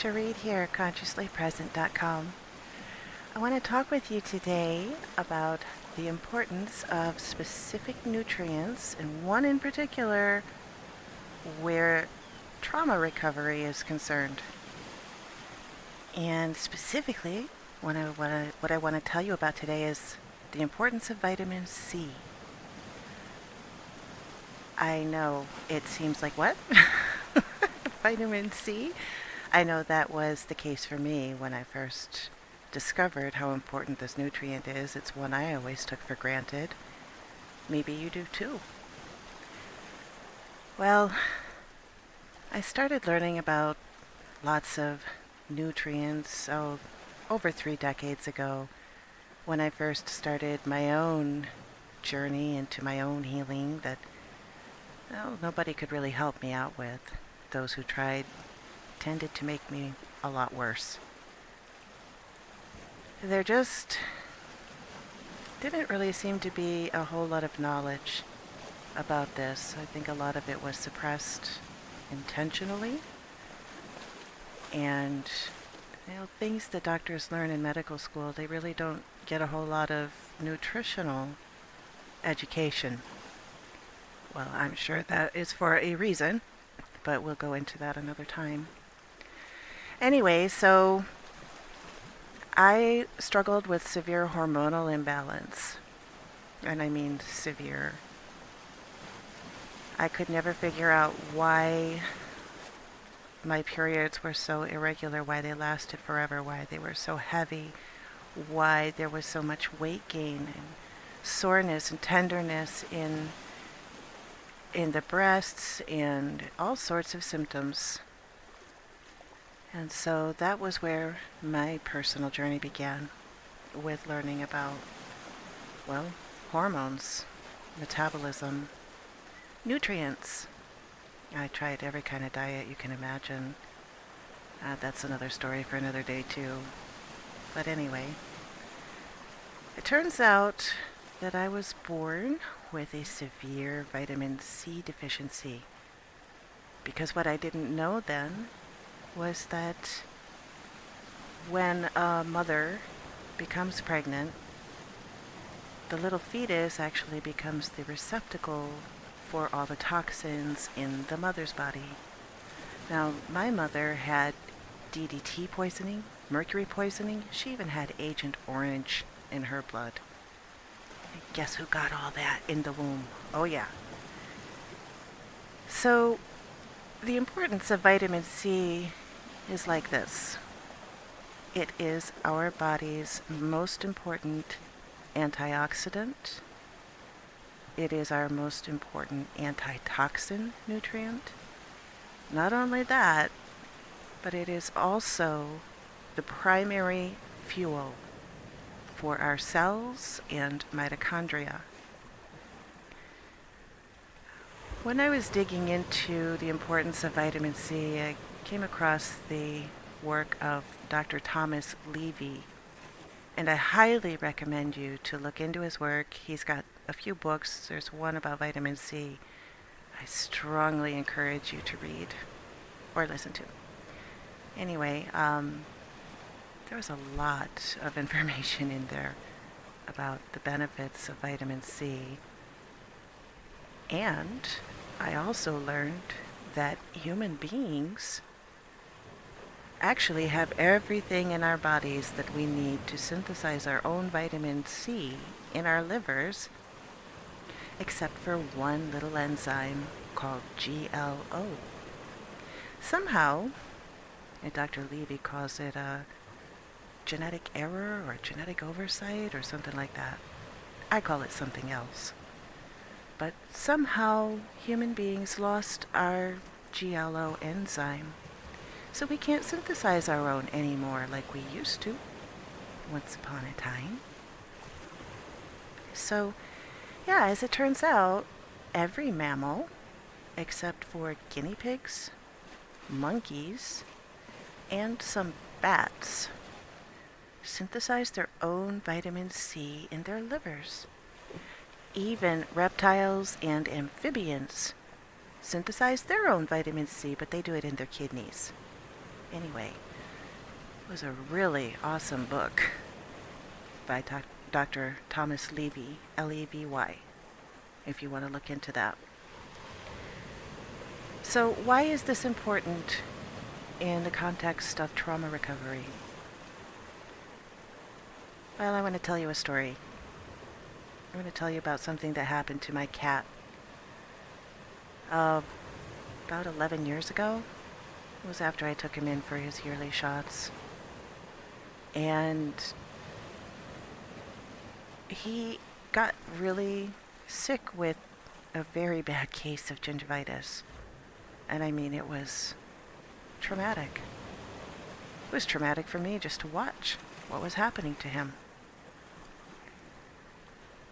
Alicia Reed here, ConsciouslyPresent.com. I want to talk with you today about the importance of specific nutrients, and one in particular where trauma recovery is concerned. And specifically, what I want to tell you about today is the importance of vitamin C. I know it seems like what? Vitamin C? I know that was the case for me when I first discovered how important this nutrient is. It's one I always took for granted. Maybe you do too. Well, I started learning about lots of nutrients over 3 decades ago when I first started my own journey into my own healing that nobody could really help me out with. Those who tried tended to make me a lot worse. There just didn't really seem to be a whole lot of knowledge about this. I think a lot of it was suppressed intentionally. And things that doctors learn in medical school, they really don't get a whole lot of nutritional education. Well, I'm sure that is for a reason, but we'll go into that another time. Anyway, so I struggled with severe hormonal imbalance, and I mean severe. I could never figure out why my periods were so irregular, why they lasted forever, why they were so heavy, why there was so much weight gain and soreness and tenderness in the breasts and all sorts of symptoms. And so that was where my personal journey began, with learning about, hormones, metabolism, nutrients. I tried every kind of diet you can imagine. That's another story for another day too. But anyway, it turns out that I was born with a severe vitamin C deficiency. Because what I didn't know then was that when a mother becomes pregnant, the little fetus actually becomes the receptacle for all the toxins in the mother's body. Now, my mother had DDT poisoning, mercury poisoning. She even had Agent Orange in her blood. And guess who got all that in the womb? Oh yeah. So, the importance of vitamin C is like this. It is our body's most important antioxidant. It is our most important antitoxin nutrient. Not only that, but it is also the primary fuel for our cells and mitochondria. When I was digging into the importance of vitamin C, I came across the work of Dr. Thomas Levy, and I highly recommend you to look into his work. He's got a few books. There's one about vitamin C I strongly encourage you to read or listen to. Anyway, there was a lot of information in there about the benefits of vitamin C. And I also learned that human beings actually have everything in our bodies that we need to synthesize our own vitamin C in our livers, except for one little enzyme called GLO. Somehow, and Dr. Levy calls it a genetic error or genetic oversight or something like that. I call it something else. But somehow human beings lost our GLO enzyme. So we can't synthesize our own anymore like we used to once upon a time. So, yeah, as it turns out, every mammal, except for guinea pigs, monkeys, and some bats, synthesize their own vitamin C in their livers. Even reptiles and amphibians synthesize their own vitamin C, but they do it in their kidneys. Anyway, it was a really awesome book by Dr. Thomas Levy, Levy, if you want to look into that. So why is this important in the context of trauma recovery? Well, I want to tell you a story. I'm going to tell you about something that happened to my cat about 11 years ago. It was after I took him in for his yearly shots. And he got really sick with a very bad case of gingivitis. And I mean, it was traumatic. It was traumatic for me just to watch what was happening to him.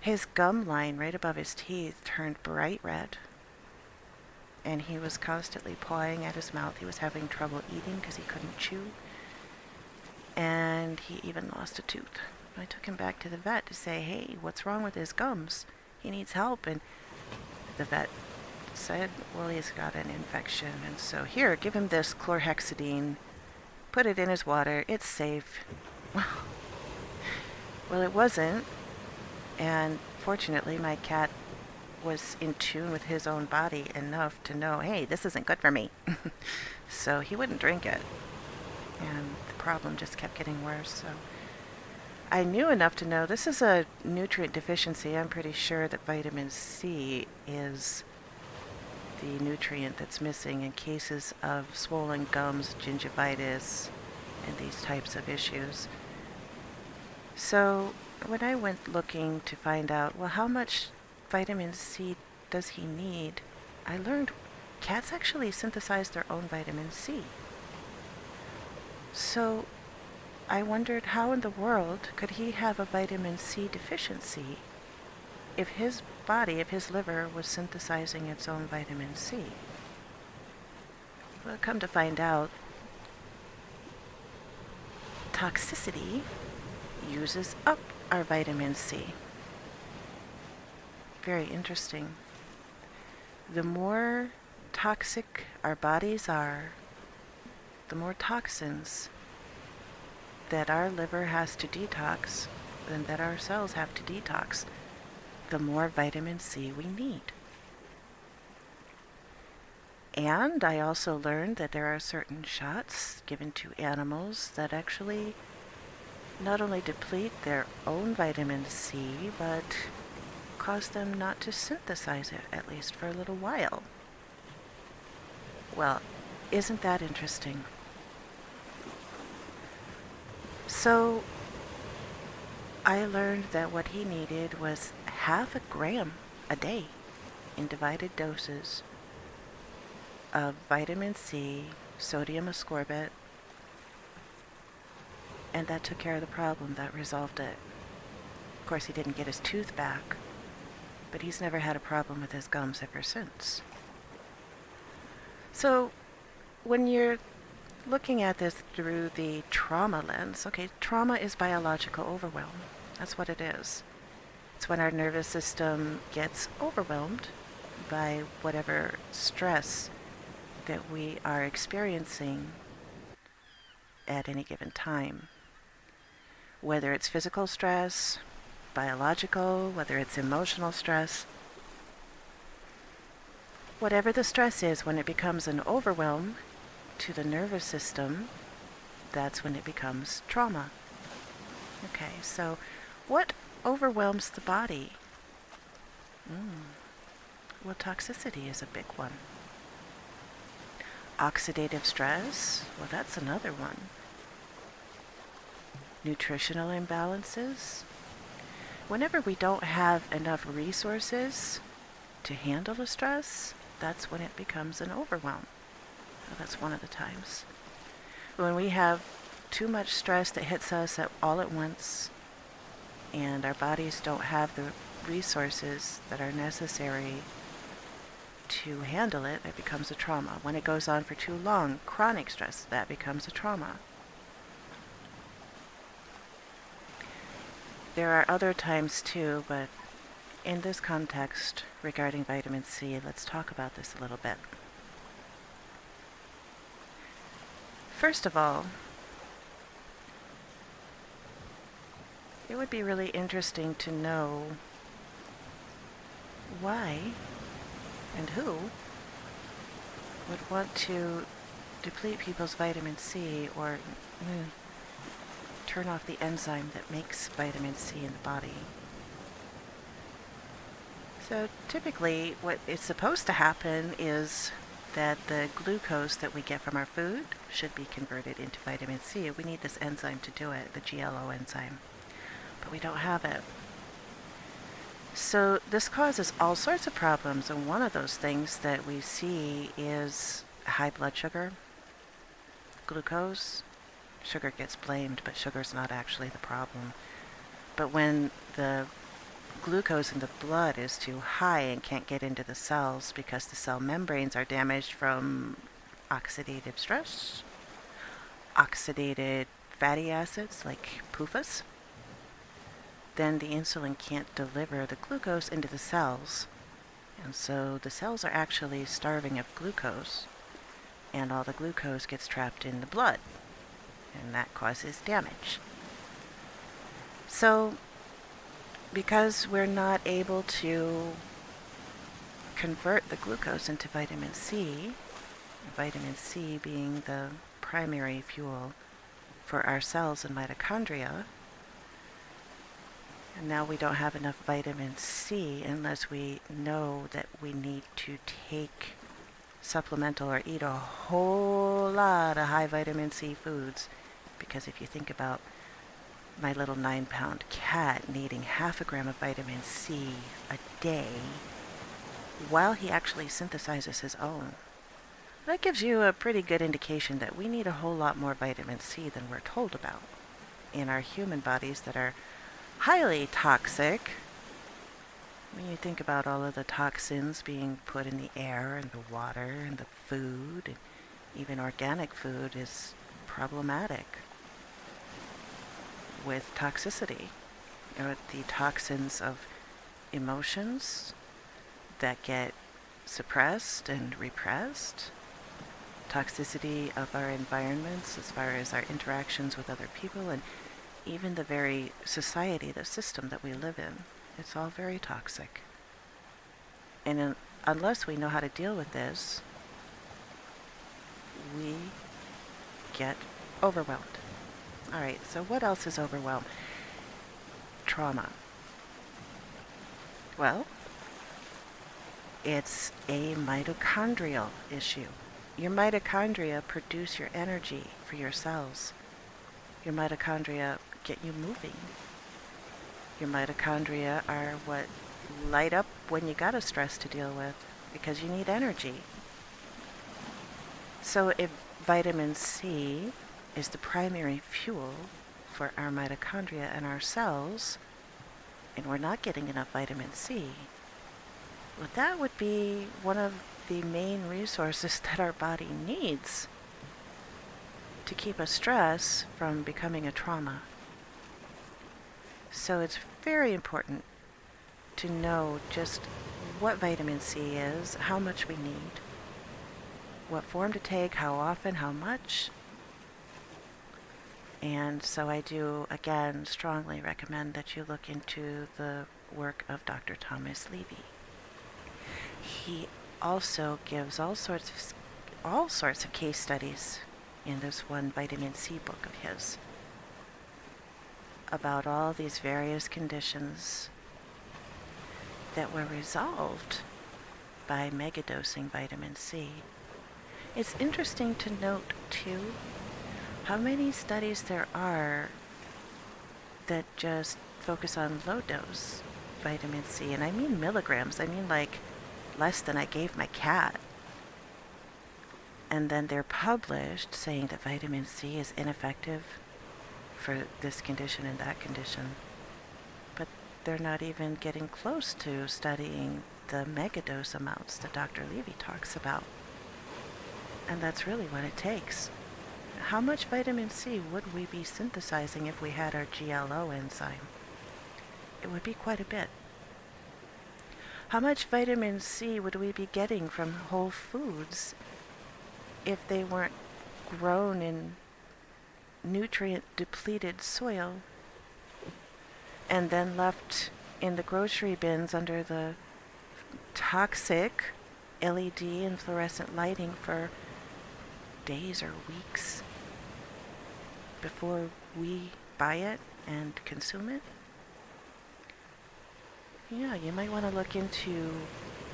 His gum line right above his teeth turned bright red, and he was constantly pawing at his mouth. He was having trouble eating because he couldn't chew, and he even lost a tooth. I took him back to the vet to say, hey, what's wrong with his gums? He needs help. And the vet said, well, he's got an infection, and so here, give him this chlorhexidine, put it in his water, it's safe. Well, it wasn't, and fortunately my cat was in tune with his own body enough to know, hey, this isn't good for me. So he wouldn't drink it, and the problem just kept getting worse. So I knew enough to know this is a nutrient deficiency. I'm pretty sure that vitamin C is the nutrient that's missing in cases of swollen gums, gingivitis, and these types of issues. So when I went looking to find out, well, how much vitamin C does he need, I learned cats actually synthesize their own vitamin C. So I wondered how in the world could he have a vitamin C deficiency if his body, if his liver was synthesizing its own vitamin C. Well, come to find out, toxicity uses up our vitamin C. Very interesting. The more toxic our bodies are, the more toxins that our liver has to detox and that our cells have to detox, the more vitamin C we need. And I also learned that there are certain shots given to animals that actually not only deplete their own vitamin C, but cause them not to synthesize it, at least for a little while. Well, isn't that interesting? So I learned that what he needed was 0.5 gram a day in divided doses of vitamin C, sodium ascorbate, and that took care of the problem. That resolved it. Of course, he didn't get his tooth back, but he's never had a problem with his gums ever since. So when you're looking at this through the trauma lens, okay, trauma is biological overwhelm. That's what it is. It's when our nervous system gets overwhelmed by whatever stress that we are experiencing at any given time. Whether it's physical stress, biological, whether it's emotional stress, whatever the stress is, when it becomes an overwhelm to the nervous system, that's when it becomes trauma. Okay, so what overwhelms the body? Well, toxicity is a big one. Oxidative stress, well, that's another one. Nutritional imbalances. Whenever we don't have enough resources to handle the stress, that's when it becomes an overwhelm. Well, that's one of the times. When we have too much stress that hits us all at once, and our bodies don't have the resources that are necessary to handle it, it becomes a trauma. When it goes on for too long, chronic stress, that becomes a trauma. There are other times too, but in this context regarding vitamin C, let's talk about this a little bit. First of all, it would be really interesting to know why and who would want to deplete people's vitamin C or turn off the enzyme that makes vitamin C in the body. So typically what is supposed to happen is that the glucose that we get from our food should be converted into vitamin C. We need this enzyme to do it, the GLO enzyme, but we don't have it. So this causes all sorts of problems, and one of those things that we see is high blood sugar, glucose. Sugar gets blamed, but sugar's not actually the problem. But when the glucose in the blood is too high and can't get into the cells because the cell membranes are damaged from oxidative stress, oxidated fatty acids like PUFAs, then the insulin can't deliver the glucose into the cells. And so the cells are actually starving of glucose, and all the glucose gets trapped in the blood, and that causes damage. So because we're not able to convert the glucose into vitamin C being the primary fuel for our cells and mitochondria, and now we don't have enough vitamin C unless we know that we need to take supplemental or eat a whole lot of high vitamin C foods. Because if you think about my little 9-pound cat needing half a gram of vitamin C a day while he actually synthesizes his own, that gives you a pretty good indication that we need a whole lot more vitamin C than we're told about in our human bodies that are highly toxic. When you think about all of the toxins being put in the air and the water and the food, and even organic food is problematic with toxicity. You know, the toxins of emotions that get suppressed and repressed, toxicity of our environments as far as our interactions with other people, and even the very society, the system that we live in. It's all very toxic. And unless we know how to deal with this, we get overwhelmed. All right, so what else is overwhelm? Trauma. Well, it's a mitochondrial issue. Your mitochondria produce your energy for your cells. Your mitochondria get you moving. Your mitochondria are what light up when you got a stress to deal with because you need energy. So if vitamin C is the primary fuel for our mitochondria and our cells, and we're not getting enough vitamin C, well, that would be one of the main resources that our body needs to keep a stress from becoming a trauma. So it's very important to know just what vitamin C is, how much we need, what form to take, how often, how much. And so I do, again, strongly recommend that you look into the work of Dr. Thomas Levy. He also gives all sorts of case studies in this one vitamin C book of his about all these various conditions that were resolved by megadosing vitamin C. It's interesting to note, too, how many studies there are that just focus on low dose vitamin C. And I mean milligrams. I mean like less than I gave my cat. And then they're published saying that vitamin C is ineffective for this condition and that condition. But they're not even getting close to studying the megadose amounts that Dr. Levy talks about. And that's really what it takes. How much vitamin C would we be synthesizing if we had our GLO enzyme? It would be quite a bit. How much vitamin C would we be getting from whole foods if they weren't grown in nutrient depleted soil and then left in the grocery bins under the toxic LED and fluorescent lighting for days or weeks before we buy it and consume it? Yeah, you might want to look into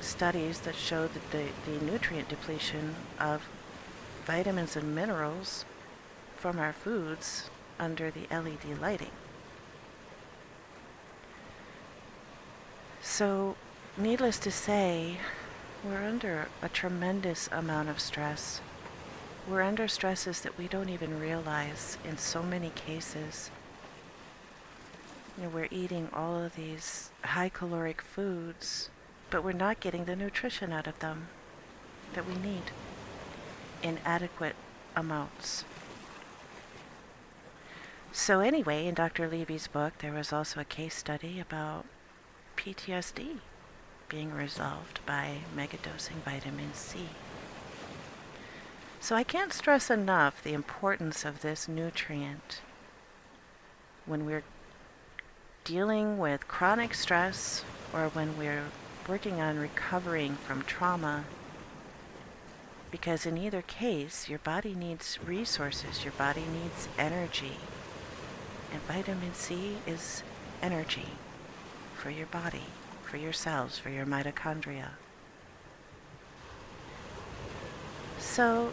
studies that show that the nutrient depletion of vitamins and minerals from our foods under the LED lighting. So, needless to say, we're under a tremendous amount of stress. We're under stresses that we don't even realize in so many cases. We're eating all of these high caloric foods, but we're not getting the nutrition out of them that we need in adequate amounts. So anyway, in Dr. Levy's book, there was also a case study about PTSD being resolved by megadosing vitamin C. So I can't stress enough the importance of this nutrient when we're dealing with chronic stress or when we're working on recovering from trauma, because in either case, your body needs resources, your body needs energy, and vitamin C is energy for your body, for your cells, for your mitochondria. So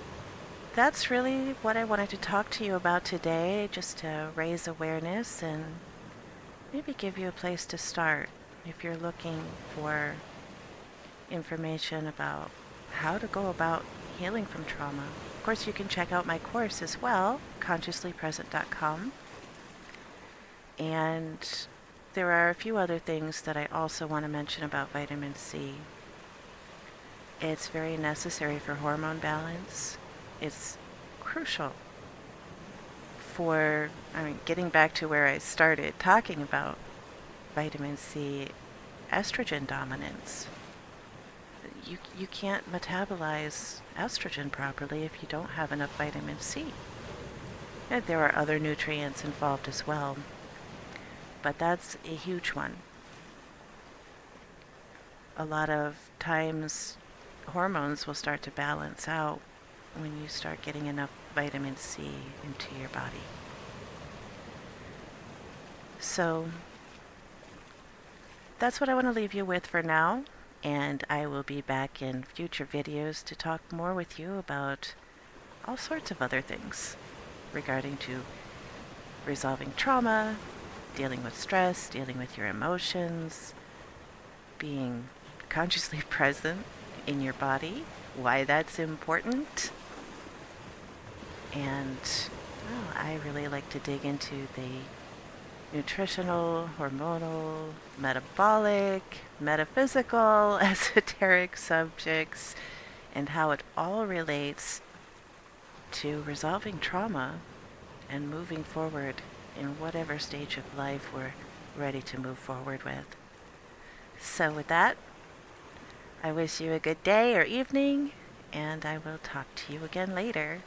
that's really what I wanted to talk to you about today, just to raise awareness and maybe give you a place to start if you're looking for information about how to go about healing from trauma. Of course, you can check out my course as well, consciouslypresent.com. And there are a few other things that I also want to mention about vitamin C. It's very necessary for hormone balance. It's crucial for, getting back to where I started talking about vitamin C, estrogen dominance. You can't metabolize estrogen properly if you don't have enough vitamin C. And there are other nutrients involved as well, but that's a huge one. A lot of times hormones will start to balance out when you start getting enough vitamin C into your body. So that's what I want to leave you with for now, and I will be back in future videos to talk more with you about all sorts of other things regarding to resolving trauma, dealing with stress, dealing with your emotions, being consciously present in your body, why that's important. And I really like to dig into the nutritional, hormonal, metabolic, metaphysical, esoteric subjects, and how it all relates to resolving trauma and moving forward in whatever stage of life we're ready to move forward with. So with that, I wish you a good day or evening, and I will talk to you again later.